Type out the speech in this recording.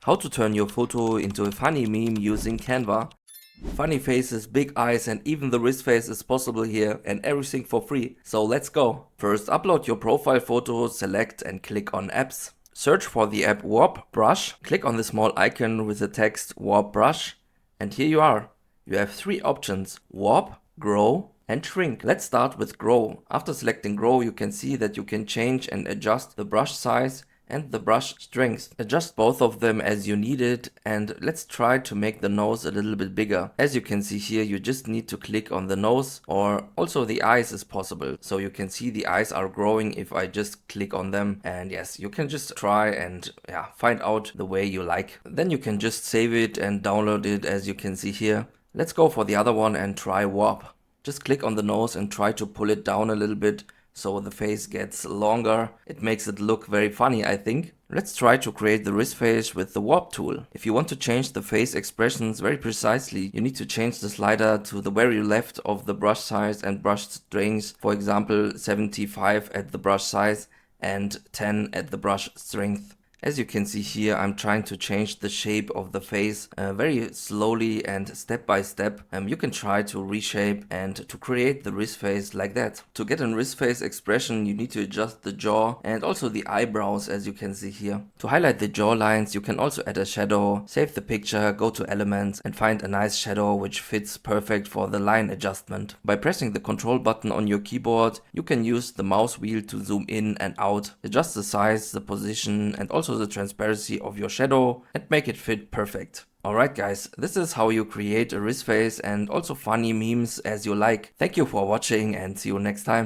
How to turn your photo into a funny meme using Canva. Funny faces, big eyes, and even the Rizz face is possible here, and everything for free. So let's go. First, upload your profile photo, select and click on apps. Search for the app Warp Brush. Click on the small icon with the text Warp Brush. And here you are. You have three options: warp, grow, and shrink. Let's start with grow. After selecting grow, you can see that you can change and adjust the brush size and the brush strength. Adjust both of them as you need it, and let's try to make the nose a little bit bigger. As you can see here, you just need to click on the nose, or also the eyes is possible. So you can see the eyes are growing if I just click on them, and yes, you can just try and find out the way you like. Then you can just save it and download it, as you can see here. Let's go for the other one and try warp. Just click on the nose and try to pull it down a little bit so the face gets longer. It makes it look very funny, I think. Let's try to create the Rizz face with the warp tool. If you want to change the face expressions very precisely, you need to change the slider to the very left of the brush size and brush strength. For example, 75 at the brush size and 10 at the brush strength. As you can see here, I'm trying to change the shape of the face very slowly and step by step. You can try to reshape and to create the Rizz face like that. To get a Rizz face expression, you need to adjust the jaw and also the eyebrows, as you can see here. To highlight the jaw lines, you can also add a shadow. Save the picture, go to elements and find a nice shadow which fits perfect for the line adjustment. By pressing the control button on your keyboard, you can use the mouse wheel to zoom in and out, adjust the size, the position, and also the transparency of your shadow and make it fit perfect. Alright guys, this is how you create a Rizz face and also funny memes as you like. Thank you for watching and see you next time.